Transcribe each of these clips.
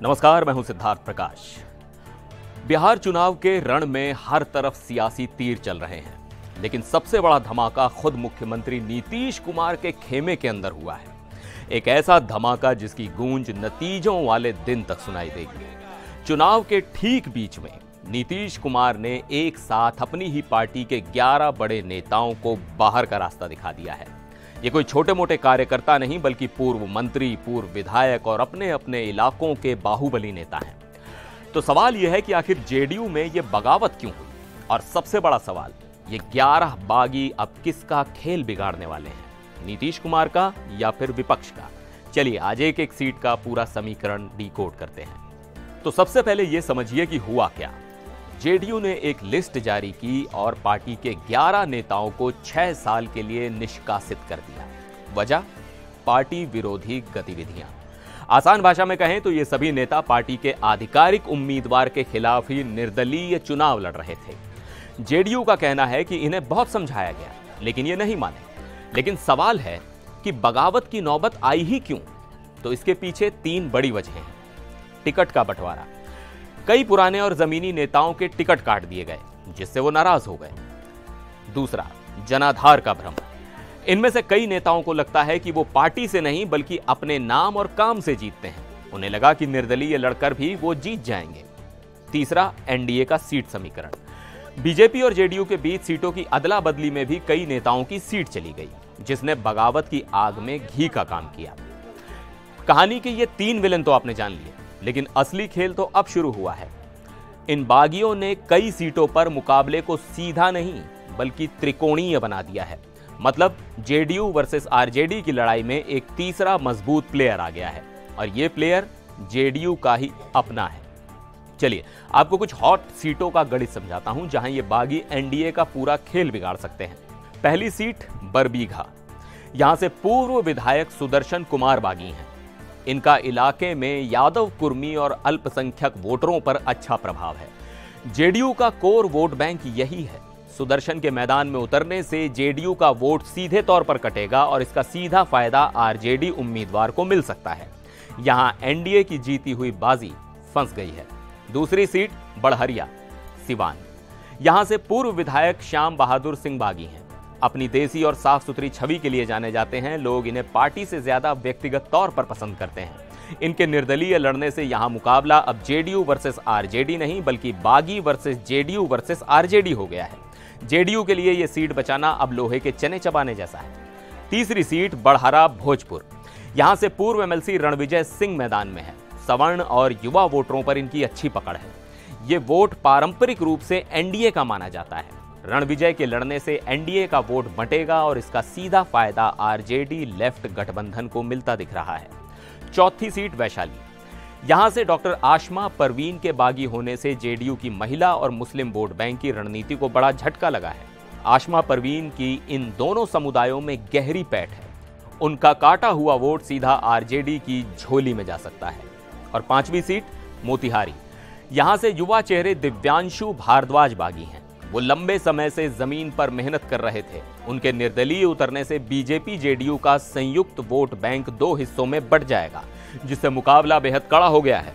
नमस्कार, मैं हूं सिद्धार्थ प्रकाश। बिहार चुनाव के रण में हर तरफ सियासी तीर चल रहे हैं, लेकिन सबसे बड़ा धमाका खुद मुख्यमंत्री नीतीश कुमार के खेमे के अंदर हुआ है। एक ऐसा धमाका जिसकी गूंज नतीजों वाले दिन तक सुनाई देगी। चुनाव के ठीक बीच में नीतीश कुमार ने एक साथ अपनी ही पार्टी के 11 बड़े नेताओं को बाहर का रास्ता दिखा दिया है। ये कोई छोटे मोटे कार्यकर्ता नहीं, बल्कि पूर्व मंत्री, पूर्व विधायक और अपने अपने इलाकों के बाहुबली नेता हैं। तो सवाल यह है कि आखिर जेडीयू में ये बगावत क्यों हुई, और सबसे बड़ा सवाल, ये 11 बागी अब किसका खेल बिगाड़ने वाले हैं, नीतीश कुमार का या फिर विपक्ष का। चलिए आज एक एक सीट का पूरा समीकरण डिकोड करते हैं। तो सबसे पहले ये समझिए कि हुआ क्या। जेडीयू ने एक लिस्ट जारी की और पार्टी के 11 नेताओं को 6 साल के लिए निष्कासित कर दिया। वजह, पार्टी विरोधी गतिविधियां। आसान भाषा में कहें तो ये सभी नेता पार्टी के आधिकारिक उम्मीदवार के खिलाफ ही निर्दलीय चुनाव लड़ रहे थे। जेडीयू का कहना है कि इन्हें बहुत समझाया गया, लेकिन ये नहीं माने। लेकिन सवाल है कि बगावत की नौबत आई ही क्यों? तो इसके पीछे 3 बड़ी वजहें हैं। टिकट का बंटवारा, कई पुराने और जमीनी नेताओं के टिकट काट दिए गए, जिससे वो नाराज हो गए। दूसरा, जनाधार का भ्रम। इनमें से कई नेताओं को लगता है कि वो पार्टी से नहीं बल्कि अपने नाम और काम से जीतते हैं। उन्हें लगा कि निर्दलीय लड़कर भी वो जीत जाएंगे। तीसरा, एनडीए का सीट समीकरण। बीजेपी और जेडीयू के बीच सीटों की अदला बदली में भी कई नेताओं की सीट चली गई, जिसने बगावत की आग में घी का काम किया। कहानी के ये 3 विलन तो आपने जान लिए, लेकिन असली खेल तो अब शुरू हुआ है। इन बागियों ने कई सीटों पर मुकाबले को सीधा नहीं बल्कि त्रिकोणीय बना दिया है। मतलब जेडीयू वर्सेस आरजेडी की लड़ाई में एक तीसरा मजबूत प्लेयर आ गया है, और यह प्लेयर जेडीयू का ही अपना है। चलिए आपको कुछ हॉट सीटों का गणित समझाता हूं, जहां ये बागी एनडीए का पूरा खेल बिगाड़ सकते हैं। पहली सीट बरबीघा। यहां से पूर्व विधायक सुदर्शन कुमार बागी हैं। इनका इलाके में यादव, कुर्मी और अल्पसंख्यक वोटरों पर अच्छा प्रभाव है। जेडीयू का कोर वोट बैंक यही है। सुदर्शन के मैदान में उतरने से जेडीयू का वोट सीधे तौर पर कटेगा और इसका सीधा फायदा आरजेडी उम्मीदवार को मिल सकता है। यहां एनडीए की जीती हुई बाजी फंस गई है। दूसरी सीट बड़हरिया, सिवान। यहां से पूर्व विधायक श्याम बहादुर सिंह बागी हैं। अपनी देसी और साफ सुथरी छवि के लिए जाने जाते हैं। लोग इन्हें पार्टी से ज्यादा व्यक्तिगत तौर पर पसंद करते हैं। इनके निर्दलीय लड़ने से यहां मुकाबला अब जेडीयू वर्सेस आरजेडी नहीं बल्कि बागी वर्सेस जेडीयू वर्सेस आरजेडी हो गया है। जेडीयू के लिए यह सीट बचाना अब लोहे के चने चबाने जैसा है। तीसरी सीट बड़हरा, भोजपुर। यहां से पूर्व एमएलसी रणविजय सिंह मैदान में है। सवर्ण और युवा वोटरों पर इनकी अच्छी पकड़ है। ये वोट पारंपरिक रूप से एनडीए का माना जाता है। रणविजय के लड़ने से एनडीए का वोट बंटेगा और इसका सीधा फायदा आरजेडी लेफ्ट गठबंधन को मिलता दिख रहा है। चौथी सीट वैशाली। यहां से डॉक्टर आशमा परवीन के बागी होने से जेडीयू की महिला और मुस्लिम वोट बैंक की रणनीति को बड़ा झटका लगा है। आशमा परवीन की इन दोनों समुदायों में गहरी पैठ है। उनका काटा हुआ वोट सीधा आरजेडी की झोली में जा सकता है। और 5वीं सीट मोतिहारी। यहां से युवा चेहरे दिव्यांशु भारद्वाज बागी हैं। वो लंबे समय से जमीन पर मेहनत कर रहे थे। उनके निर्दलीय उतरने से बीजेपी जेडीयू का संयुक्त वोट बैंक 2 हिस्सों में बढ़ जाएगा, जिससे मुकाबला बेहद कड़ा हो गया है।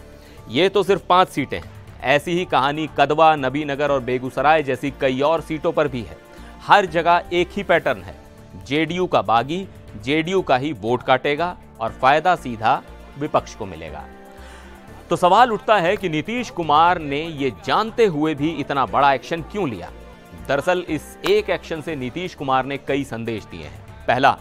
ये तो सिर्फ 5 सीटें हैं। ऐसी ही कहानी कदवा, नबीनगर और बेगूसराय जैसी कई और सीटों पर भी है। हर जगह एक ही पैटर्न है। जेडीयू का बागी जेडीयू का ही वोट काटेगा और फायदा सीधा विपक्ष को मिलेगा। तो सवाल उठता है कि नीतीश कुमार ने ये जानते हुए भी इतना बड़ा एक्शन क्यों लिया। दरअसल इस एक एक्शन से नीतीश कुमार ने कई संदेश दिए हैं। पहला,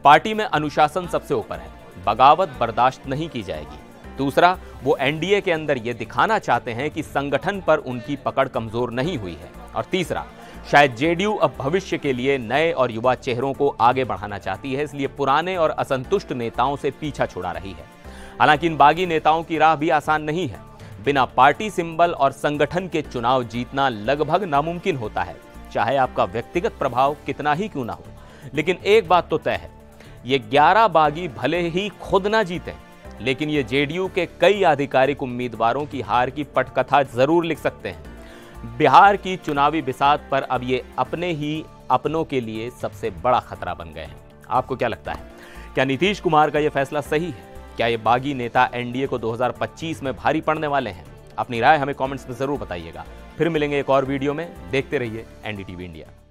पार्टी में अनुशासन सबसे ऊपर है, बगावत बर्दाश्त नहीं की जाएगी। दूसरा, वो एनडीए के अंदर ये दिखाना चाहते हैं कि संगठन पर उनकी पकड़ कमजोर नहीं हुई है। और तीसरा, शायद जेडीयू अब भविष्य के लिए नए और युवा चेहरों को आगे बढ़ाना चाहती है, इसलिए पुराने और असंतुष्ट नेताओं से पीछा छुड़ा रही है। हालांकि इन बागी नेताओं की राह भी आसान नहीं है। बिना पार्टी सिंबल और संगठन के चुनाव जीतना लगभग नामुमकिन होता है, चाहे आपका व्यक्तिगत प्रभाव कितना ही क्यों ना हो। लेकिन एक बात तो तय है, ये 11 बागी भले ही खुद ना जीतें, लेकिन ये जेडीयू के कई आधिकारिक उम्मीदवारों की हार की पटकथा जरूर लिख सकते हैं। बिहार की चुनावी बिसात पर अब ये अपने ही अपनों के लिए सबसे बड़ा खतरा बन गए हैं। आपको क्या लगता है, क्या नीतीश कुमार का यह फैसला सही है? क्या ये बागी नेता एनडीए को 2025 में भारी पड़ने वाले हैं? अपनी राय हमें कमेंट्स में जरूर बताइएगा। फिर मिलेंगे एक और वीडियो में। देखते रहिए एनडीटीवी इंडिया।